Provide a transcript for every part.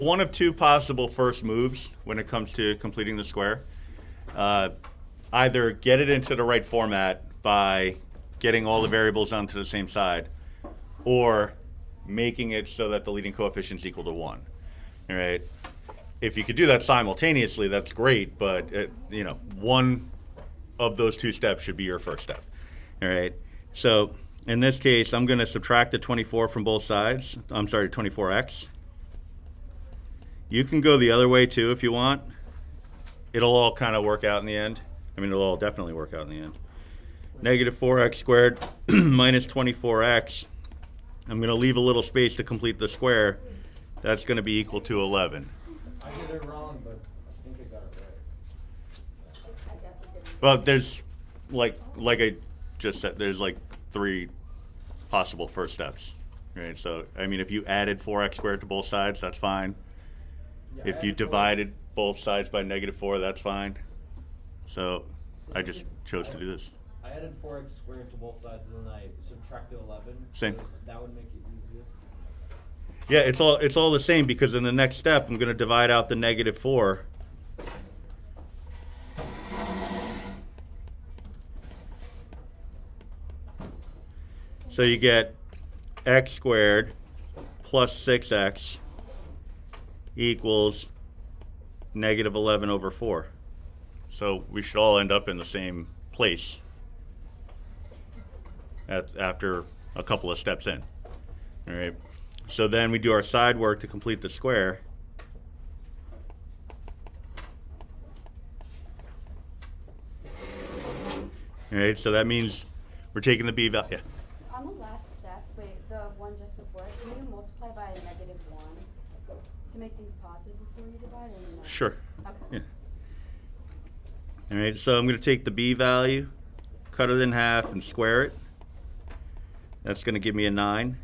one of two possible first moves when it comes to completing the square. Either get it into the right format by getting all the variables onto the same side, or making it so that the leading coefficient is equal to 1. All right. If you could do that simultaneously, that's great, but one of those two steps should be your first step. All right. So in this case, I'm going to subtract the 24 from both sides. I'm sorry, 24x. You can go the other way too if you want. It'll all kind of work out in the end. I mean, it'll all definitely work out in the end. Negative 4x squared minus 24x. I'm going to leave a little space to complete the square. That's going to be equal to 11. I did it wrong, but I think I got it right. Well, there's, like I just said, there's like 3 possible first steps. Right? So, I mean, if you added 4x squared to both sides, that's fine. Yeah, If you divided both sides by negative 4, that's fine. So I just chose to do this. I added 4x squared to both sides, and then I subtracted 11. Same. So that would make it easier. Yeah, it's all the same, because in the next step, I'm going to divide out the negative 4. So you get x squared plus 6x equals negative 11 over 4. So we should all end up in the same place after a couple of steps in. All right. So then we do our side work to complete the square. All right. So that means we're taking the b value. Yeah. On the last step, the one just before, can you multiply by a negative 1 to make things positive before you divide? Or no? Sure. Okay. Yeah. All right. So I'm going to take the b value, cut it in half, and square it. That's going to give me a 9.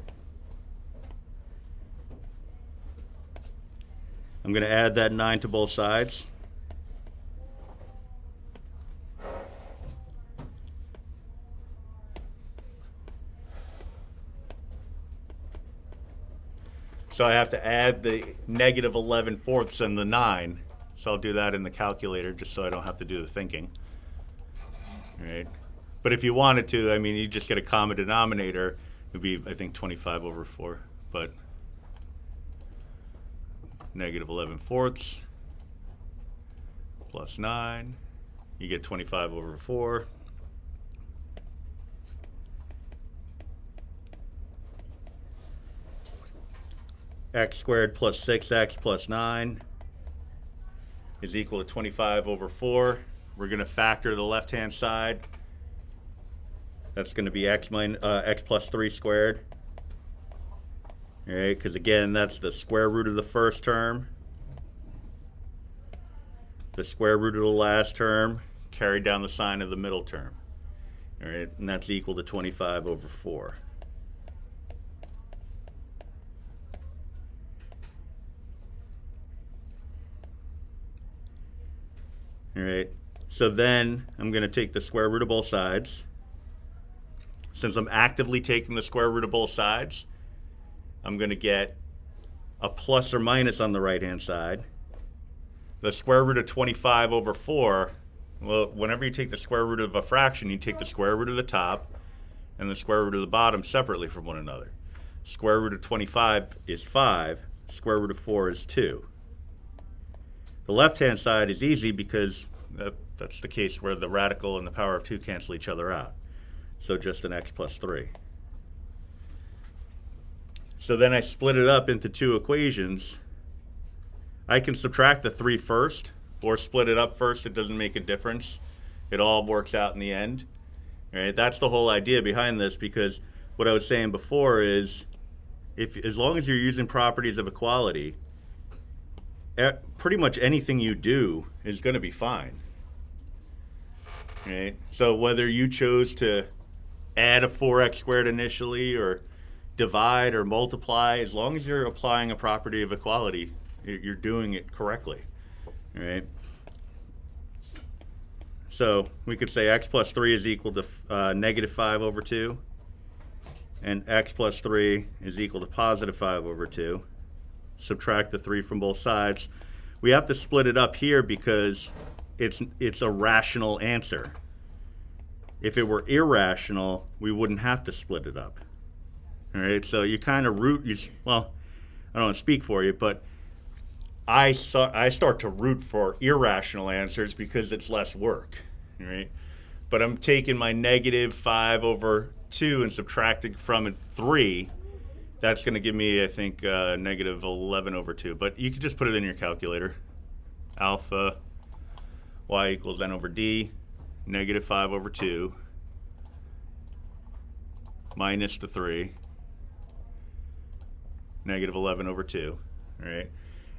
I'm going to add that 9 to both sides. So I have to add the negative 11 fourths and the 9. So I'll do that in the calculator just so I don't have to do the thinking. All right. But if you wanted to, I mean, you just get a common denominator. It would be, I think, 25 over 4. But negative 11 fourths plus 9. You get 25 over 4. X squared plus 6x plus 9 is equal to 25 over 4. We're going to factor the left-hand side. That's going to be x plus 3 squared. All right, because again, that's the square root of the first term, the square root of the last term, carried down the sign of the middle term. All right, and that's equal to 25 over 4. All right, so then I'm going to take the square root of both sides. Since I'm actively taking the square root of both sides, I'm going to get a plus or minus on the right-hand side. The square root of 25 over 4, well, whenever you take the square root of a fraction, you take the square root of the top and the square root of the bottom separately from one another. Square root of 25 is 5. Square root of 4 is 2. The left-hand side is easy because that's the case where the radical and the power of 2 cancel each other out. So just an x plus 3. So then I split it up into 2 equations. I can subtract the 3 first or split it up first. It doesn't make a difference. It all works out in the end. All right, that's the whole idea behind this, because what I was saying before is as long as you're using properties of equality, pretty much anything you do is going to be fine. Right? So whether you chose to add a 4x squared initially or divide or multiply, as long as you're applying a property of equality, you're doing it correctly. All right? So we could say x plus 3 is equal to negative 5 over 2, and x plus 3 is equal to positive 5 over 2. subtract the 3 from both sides. We have to split it up here because it's a rational answer. If it were irrational, we wouldn't have to split it up. All right, so you kind of well, I don't want to speak for you, but I start to root for irrational answers because it's less work, right? But I'm taking my negative 5 over 2 and subtracting from it 3. That's going to give me, I think, negative 11 over 2. But you can just put it in your calculator. Alpha y equals n over d, negative 5 over 2, minus the 3, negative 11 over 2, right?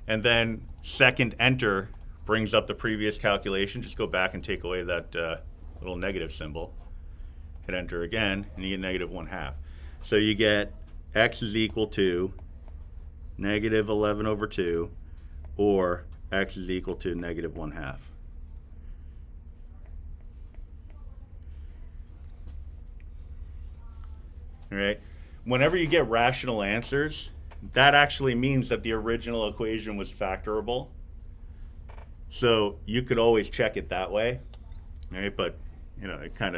And then second enter brings up the previous calculation. Just go back and take away that little negative symbol. Hit enter again, and you get negative 1/2. So you get x is equal to negative 11 over 2, or x is equal to negative 1/2. All right. Whenever you get rational answers, that actually means that the original equation was factorable. So you could always check it that way, right? But it kind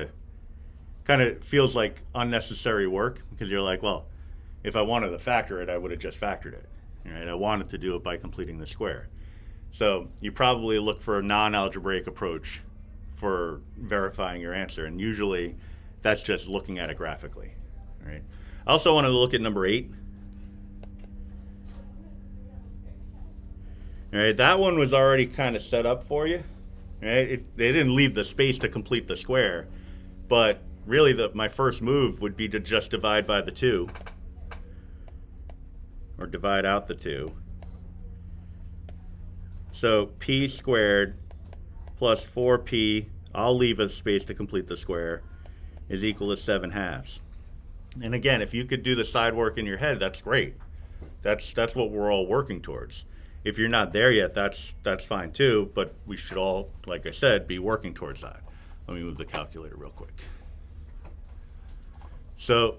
of feels like unnecessary work because you're like, well, if I wanted to factor it, I would have just factored it. Right? I wanted to do it by completing the square. So you probably look for a non-algebraic approach for verifying your answer, and usually that's just looking at it graphically. Right? I also want to look at number 8. All right, that one was already kind of set up for you. Right? They didn't leave the space to complete the square, but really my first move would be to just divide by the 2, or divide out the 2. So p squared plus 4p, I'll leave a space to complete the square, is equal to 7/2. And again, if you could do the side work in your head, that's great. That's what we're all working towards. If you're not there yet, that's fine too, but we should all, like I said, be working towards that. Let me move the calculator real quick. So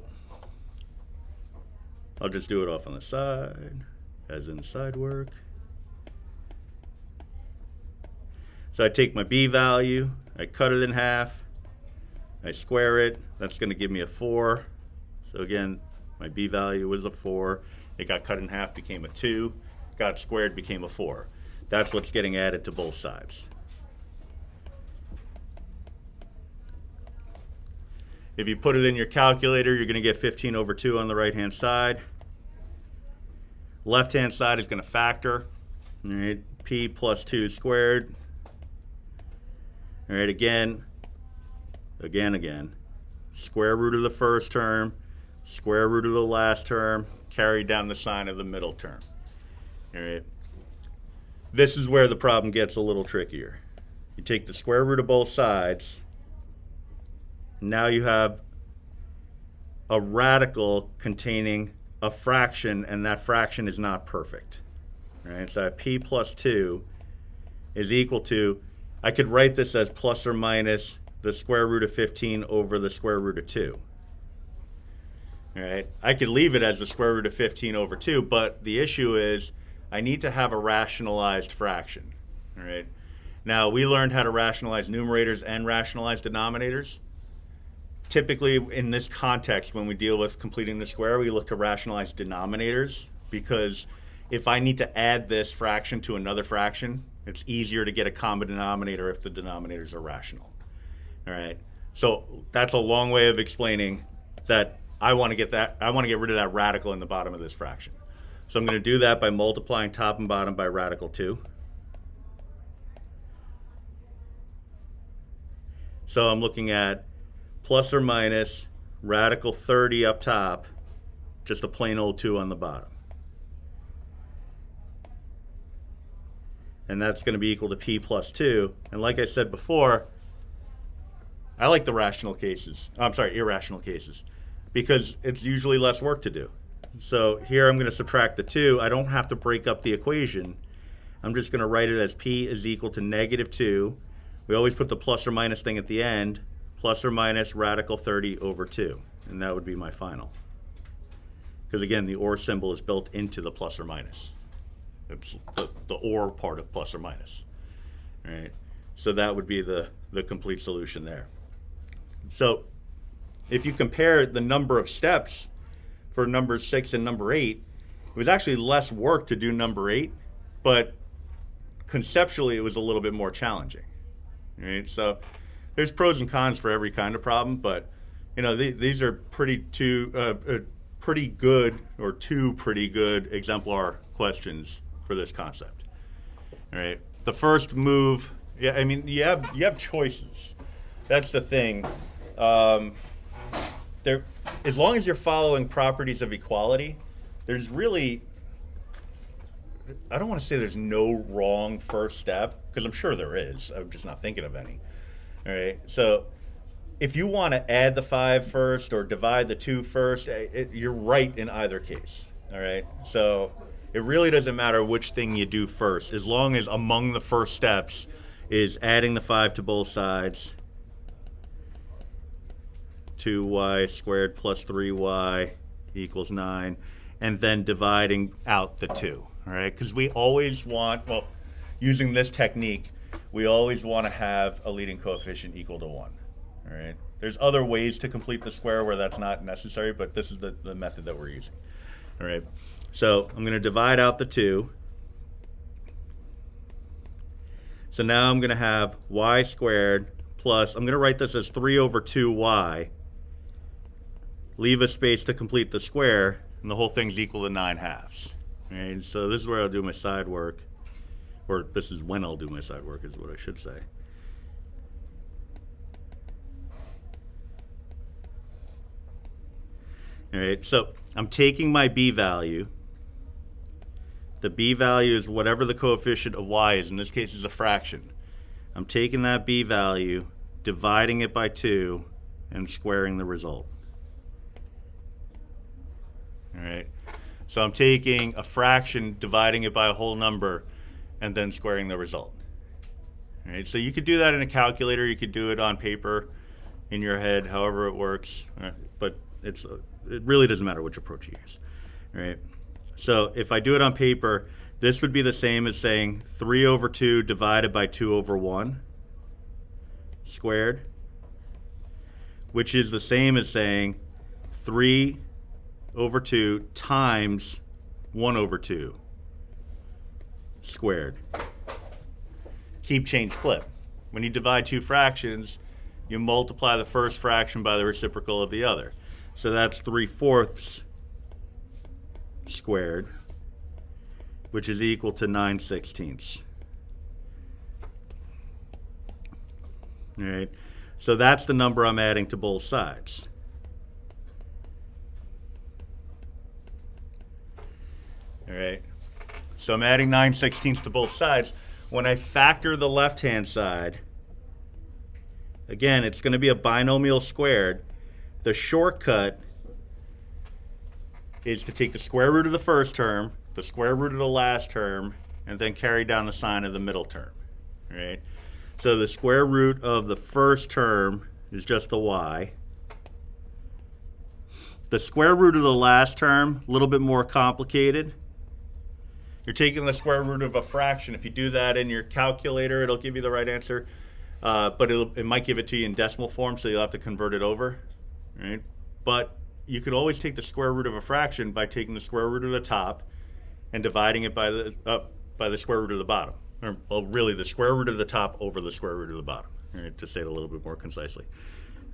I'll just do it off on the side, as in side work. So I take my b value, I cut it in half, I square it, that's going to give me a 4. So again, my b value was a 4. It got cut in half, became a 2. Got squared, became a 4. That's what's getting added to both sides. If you put it in your calculator, you're going to get 15 over 2 on the right-hand side. Left-hand side is going to factor. All right, p plus 2 squared. All right, again. Square root of the first term, square root of the last term, carry down the sign of the middle term. All right. This is where the problem gets a little trickier. You take the square root of both sides. Now you have a radical containing a fraction, and that fraction is not perfect. All right. So I have p plus 2 is equal to, I could write this as plus or minus the square root of 15 over the square root of 2. All right. I could leave it as the square root of 15 over 2, but the issue is I need to have a rationalized fraction. All right. Now, we learned how to rationalize numerators and rationalize denominators. Typically, in this context, when we deal with completing the square, we look to rationalize denominators, because if I need to add this fraction to another fraction, it's easier to get a common denominator if the denominators are rational. All right. So that's a long way of explaining that I want to get rid of that radical in the bottom of this fraction. So I'm going to do that by multiplying top and bottom by radical 2. So I'm looking at plus or minus radical 30 up top, just a plain old 2 on the bottom. And that's going to be equal to p plus 2. And like I said before, I like the irrational cases, because it's usually less work to do. So here I'm going to subtract the 2. I don't have to break up the equation. I'm just going to write it as p is equal to negative 2. We always put the plus or minus thing at the end, plus or minus radical 30 over 2. And that would be my final. Because again, the or symbol is built into the plus or minus. It's the or part of plus or minus. All right? So that would be the complete solution there. So if you compare the number of steps for number 6 and number 8, it was actually less work to do number 8, but conceptually it was a little bit more challenging. Right? So there's pros and cons for every kind of problem, but these are pretty good or two pretty good exemplar questions for this concept. All right. The first move, yeah, I mean you have choices. That's the thing. There, as long as you're following properties of equality, there's really, I don't want to say there's no wrong first step, because I'm sure there is. I'm just not thinking of any. All right. So if you want to add the 5 first or divide the 2 first, you're right in either case. All right. So it really doesn't matter which thing you do first, as long as among the first steps is adding the 5 to both sides, 2y squared plus 3y equals 9, and then dividing out the 2. All right, because we always want, well, using this technique, we always want to have a leading coefficient equal to 1. All right, there's other ways to complete the square where that's not necessary, but this is the method that we're using. All right, so I'm going to divide out the 2. So now I'm going to have y squared plus, I'm going to write this as 3 over 2y, leave a space to complete the square, and the whole thing's equal to 9/2. Right, so this is where I'll do my side work, or this is when I'll do my side work is what I should say. All right, so I'm taking my b value. The b value is whatever the coefficient of y is. In this case, is a fraction. I'm taking that b value, dividing it by 2, and squaring the result. All right. So I'm taking a fraction, dividing it by a whole number, and then squaring the result. All right. So you could do that in a calculator. You could do it on paper, in your head, however it works. But it really doesn't matter which approach you use. All right. So if I do it on paper, this would be the same as saying 3 over 2 divided by 2 over 1 squared, which is the same as saying 3 over 2 times 1 over 2 squared. Keep, change, flip. When you divide two fractions, you multiply the first fraction by the reciprocal of the other. So that's 3/4 squared, which is equal to 9/16. All right. So that's the number I'm adding to both sides. All right, so I'm adding 9/16 to both sides. When I factor the left-hand side, again, it's going to be a binomial squared. The shortcut is to take the square root of the first term, the square root of the last term, and then carry down the sign of the middle term. All right, so the square root of the first term is just the y. The square root of the last term, a little bit more complicated. You're taking the square root of a fraction. If you do that in your calculator, it'll give you the right answer, but it might give it to you in decimal form, so you'll have to convert it over. Right? But you could always take the square root of a fraction by taking the square root of the top and dividing it by the square root of the bottom. Or, well, really, the square root of the top over the square root of the bottom, right, to say it a little bit more concisely.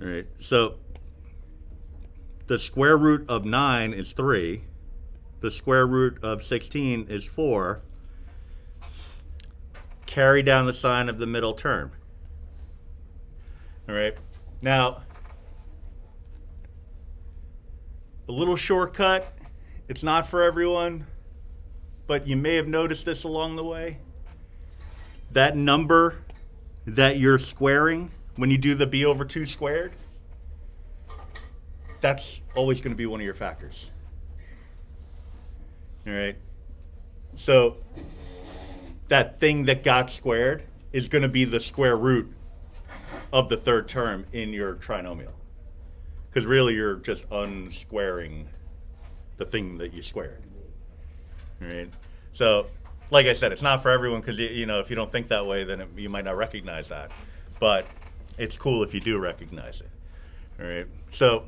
All right, so the square root of 9 is 3. The square root of 16 is 4. Carry down the sign of the middle term. All right. Now, a little shortcut. It's not for everyone, but you may have noticed this along the way. That number that you're squaring when you do the b over 2 squared, that's always going to be one of your factors. All right. So that thing that got squared is going to be the square root of the third term in your trinomial. Because really you're just unsquaring the thing that you squared. All right. So like I said, it's not for everyone because, you know, if you don't think that way, then you might not recognize that. But it's cool if you do recognize it. All right. So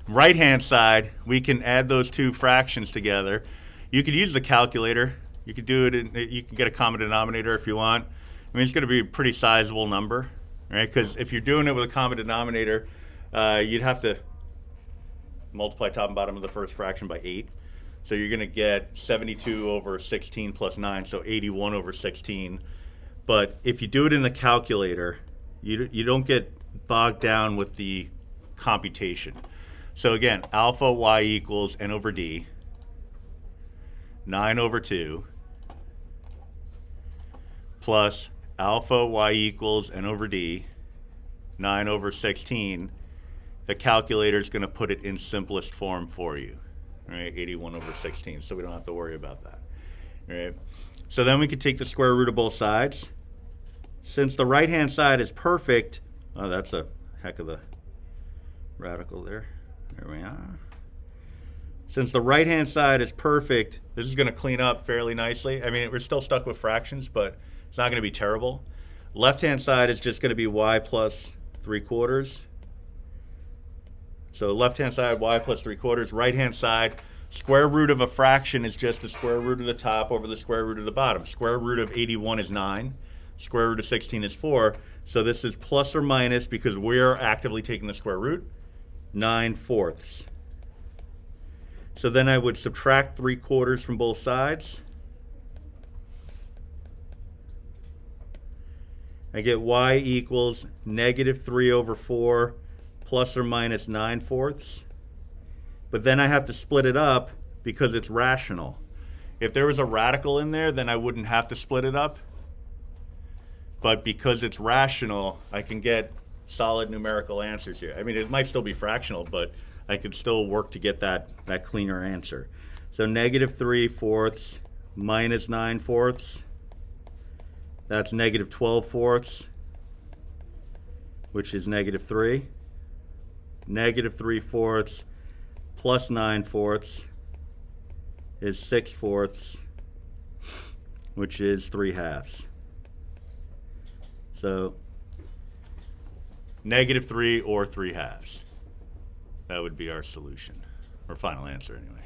right-hand side, we can add those two fractions together. You could use the calculator. You could do it. You can get a common denominator if you want. I mean, it's going to be a pretty sizable number, right? Because if you're doing it with a common denominator, you'd have to multiply top and bottom of the first fraction by 8. So you're going to get 72 over 16 plus 9, so 81 over 16. But if you do it in the calculator, you don't get bogged down with the computation. So again, alpha y equals n over d, 9 over 2, plus alpha y equals n over d, 9 over 16. The calculator is going to put it in simplest form for you. Right, 81 over 16, so we don't have to worry about that. Right. So then we can take the square root of both sides. Since the right-hand side is perfect, oh, that's a heck of a radical there. There we are. Since the right-hand side is perfect, this is going to clean up fairly nicely. I mean, we're still stuck with fractions, but it's not going to be terrible. Left-hand side is just going to be y plus 3/4. So left-hand side, y plus 3/4. Right-hand side, square root of a fraction is just the square root of the top over the square root of the bottom. Square root of 81 is 9. Square root of 16 is 4. So this is plus or minus, because we're actively taking the square root, 9/4. So then I would subtract 3/4 from both sides. I get y equals -3 over 4 plus or minus 9/4. But then I have to split it up because it's rational. If there was a radical in there, then I wouldn't have to split it up. But because it's rational, I can get solid numerical answers here. I mean, it might still be fractional, but I could still work to get that cleaner answer. So -3/4 minus 9/4. That's -12/4, which is -3. -3/4 plus 9/4 is 6/4, which is 3/2. So -3 or 3/2. That would be our solution, or final answer anyway.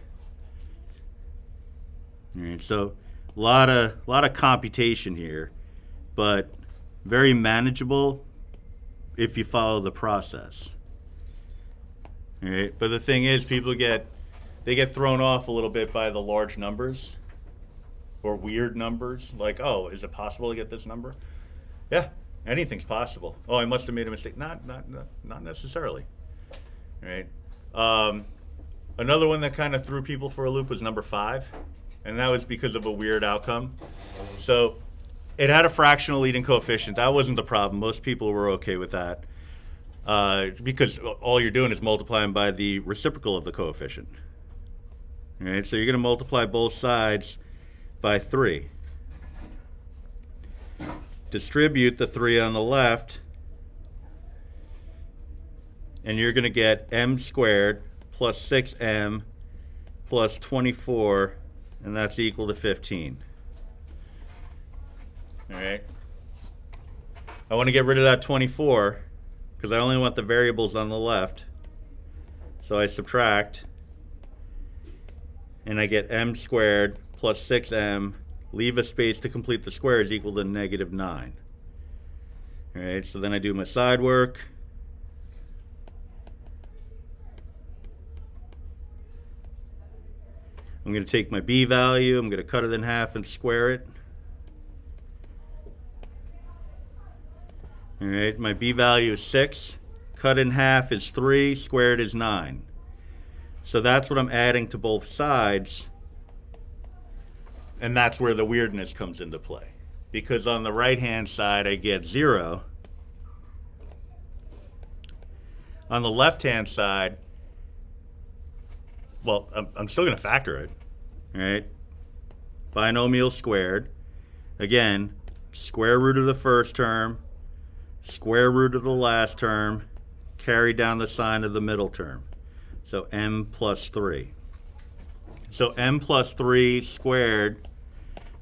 All right, so a lot of computation here, but very manageable if you follow the process. All right, but the thing is, people get thrown off a little bit by the large numbers or weird numbers. Like, oh, is it possible to get this number? Yeah, anything's possible. Oh, I must have made a mistake. Not necessarily. All right. Another one that kind of threw people for a loop was number 5, and that was because of a weird outcome. So it had a fractional leading coefficient. That wasn't the problem. Most people were okay with that. Because all you're doing is multiplying by the reciprocal of the coefficient. All right, so you're going to multiply both sides by 3. Distribute the 3 on the left, and you're going to get m squared plus 6m plus 24, and that's equal to 15. All right. I want to get rid of that 24 because I only want the variables on the left. So I subtract, and I get m squared plus 6m, leave a space to complete the squares, equal to -9. All right, so then I do my side work. I'm going to take my b value, I'm going to cut it in half and square it. All right, my b value is 6. Cut in half is 3. Squared is 9. So that's what I'm adding to both sides. And that's where the weirdness comes into play. Because on the right-hand side, I get 0. On the left-hand side, well, I'm still going to factor it. All right, binomial squared. Again, square root of the first term, square root of the last term, carry down the sign of the middle term. So m plus 3. So m plus 3 squared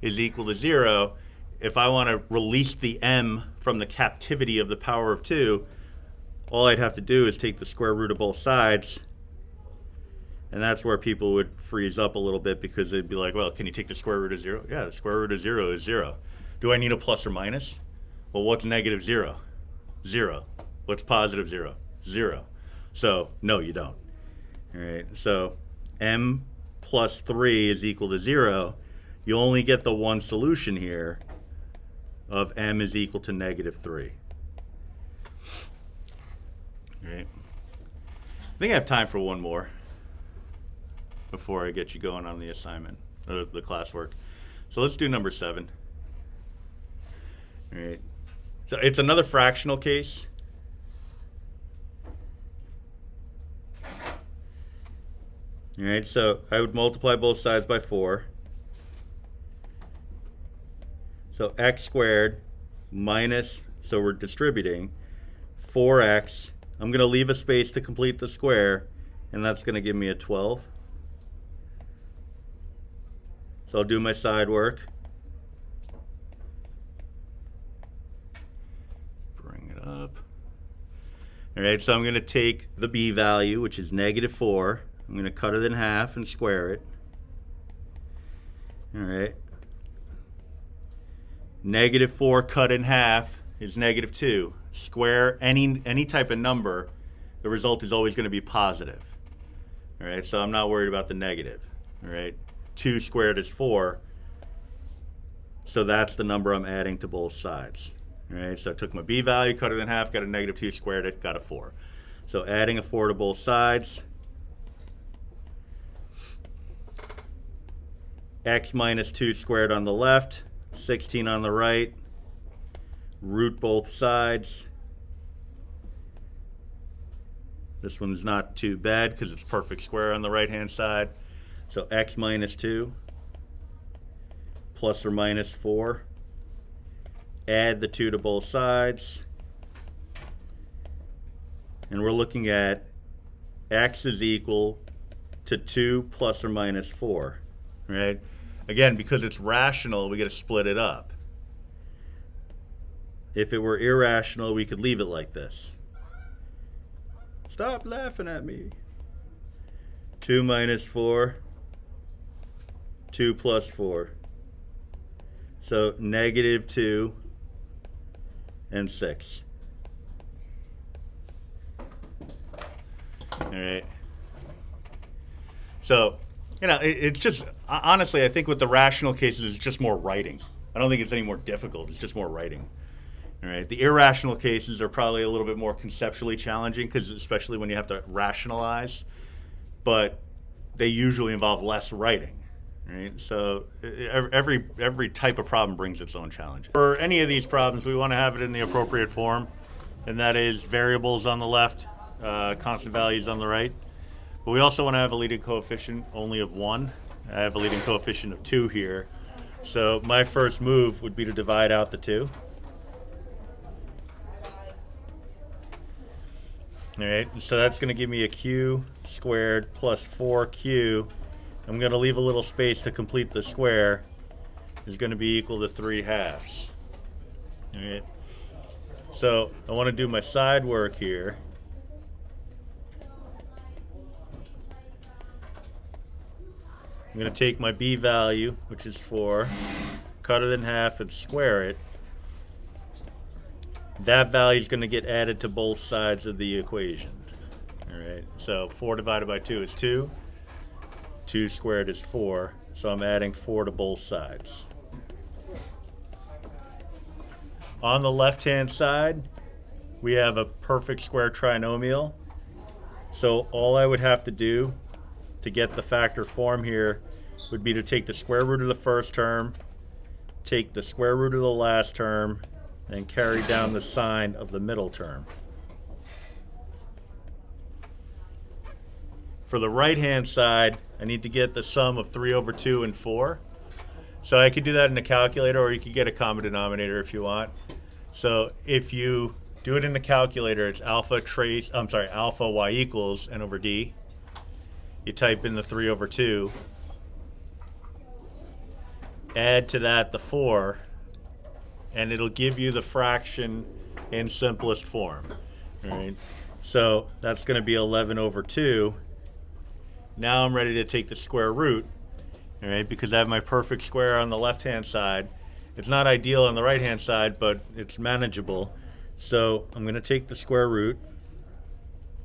is equal to 0, if I want to release the m from the captivity of the power of 2, all I'd have to do is take the square root of both sides. And that's where people would freeze up a little bit, because they'd be like, well, can you take the square root of 0? Yeah, the square root of 0 is 0. Do I need a plus or minus? Well, what's negative 0? 0. What's positive 0? 0. So, no, you don't. All right, so m plus 3 is equal to 0. You only get the one solution here of m is equal to negative 3. All right. I think I have time for one more before I get you going on the assignment, or the classwork. So let's do number 7. All right. So it's another fractional case. All right, so I would multiply both sides by 4. So x squared minus, so we're distributing, 4x. I'm going to leave a space to complete the square, and that's going to give me a 12. So I'll do my side work. Bring it up. All right, so I'm going to take the b value, which is negative 4. I'm going to cut it in half and square it. All right. Negative 4 cut in half is negative 2. Square any type of number, the result is always going to be positive. All right, so I'm not worried about the negative. All right, 2 squared is 4. So that's the number I'm adding to both sides. All right, so I took my b value, cut it in half, got a negative 2, squared it, got a 4. So adding a 4 to both sides. X minus 2 squared on the left, 16 on the right. Root both sides. This one's not too bad because it's perfect square on the right-hand side. So x minus 2 plus or minus 4. Add the 2 to both sides. And we're looking at x is equal to 2 plus or minus 4. Right? Again, because it's rational, we got to split it up. If it were irrational, we could leave it like this. Stop laughing at me. 2 minus 4, 2 plus 4. So negative 2 and 6. All right. So, you know, it's just, honestly, I think with the rational cases, it's just more writing. I don't think it's any more difficult. It's just more writing. All right. The irrational cases are probably a little bit more conceptually challenging, because especially when you have to rationalize, but they usually involve less writing. Right? So every type of problem brings its own challenge. For any of these problems, we want to have it in the appropriate form, and that is variables on the left, constant values on the right. But we also want to have a leading coefficient only of 1. I have a leading coefficient of 2 here. So my first move would be to divide out the 2. All right, so that's going to give me a q squared plus 4q. I'm going to leave a little space to complete the square. Is going to be equal to 3/2. All right. So I want to do my side work here. I'm going to take my b value, which is 4, cut it in half and square it. That value is going to get added to both sides of the equation. All right, so 4 divided by 2 is 2. 2 squared is 4, so I'm adding 4 to both sides. On the left-hand side, we have a perfect square trinomial. So all I would have to do to get the factor form here would be to take the square root of the first term, take the square root of the last term, and carry down the sign of the middle term. For the right-hand side, I need to get the sum of 3 over 2 and 4. So I could do that in a calculator, or you could get a common denominator if you want. So if you do it in the calculator, it's alpha y equals n over d. You type in the 3 over 2. add to that the 4, and it'll give you the fraction in simplest form. All right. So that's going to be 11 over 2. Now I'm ready to take the square root, all right, because I have my perfect square on the left-hand side. It's not ideal on the right-hand side, but it's manageable. So I'm going to take the square root.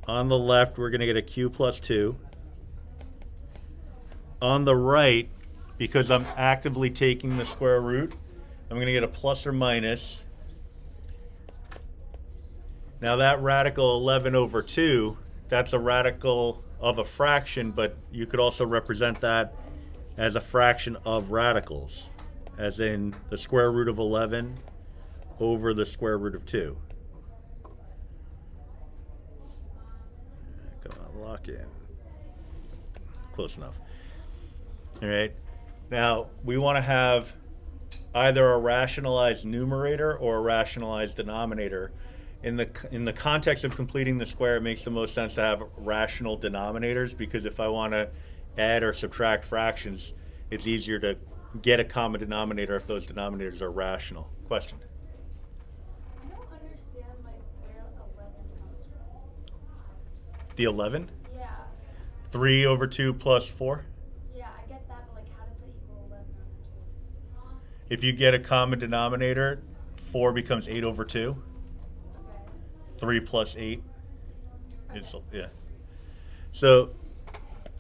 On the left, we're going to get a q plus 2. On the right, because I'm actively taking the square root, I'm going to get a plus or minus. Now that radical 11 over 2, that's a radical of a fraction, but you could also represent that as a fraction of radicals, as in the square root of 11 over the square root of 2. Come on, lock in. Close enough. All right. Now we want to have either a rationalized numerator or a rationalized denominator. In the context of completing the square, it makes the most sense to have rational denominators, because if I want to add or subtract fractions, it's easier to get a common denominator if those denominators are rational. Question? I don't understand like where 11 comes from. The 11? Yeah. 3 over 2 plus 4? Yeah, I get that, but like how does that equal 11 over 2? If you get a common denominator, 4 becomes 8 over 2. Okay. 3 plus 8. Yeah. So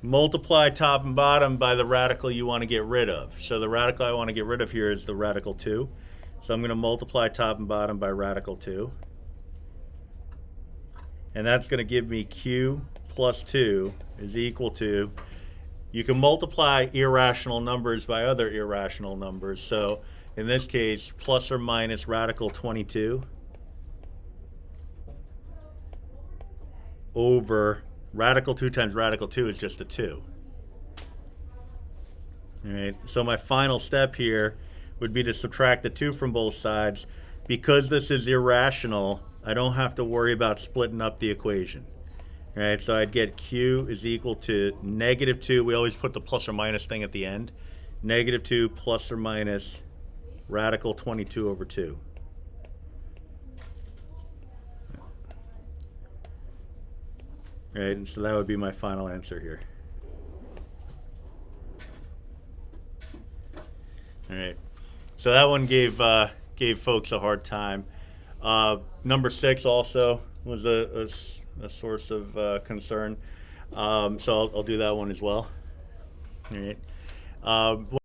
multiply top and bottom by the radical you want to get rid of. So the radical I want to get rid of here is the radical 2. So I'm going to multiply top and bottom by radical 2. And that's going to give me q plus 2 is equal to, you can multiply irrational numbers by other irrational numbers. So in this case, plus or minus radical 22 over radical 2 times radical 2 is just a 2. All right, so my final step here would be to subtract the 2 from both sides. Because this is irrational, I don't have to worry about splitting up the equation. All right, so I'd get q is equal to negative 2. We always put the plus or minus thing at the end. Negative 2 plus or minus radical 22 over 2. All right, and so that would be my final answer here. All right, so that one gave folks a hard time. Number 6 also was a source of concern, so I'll do that one as well. All right.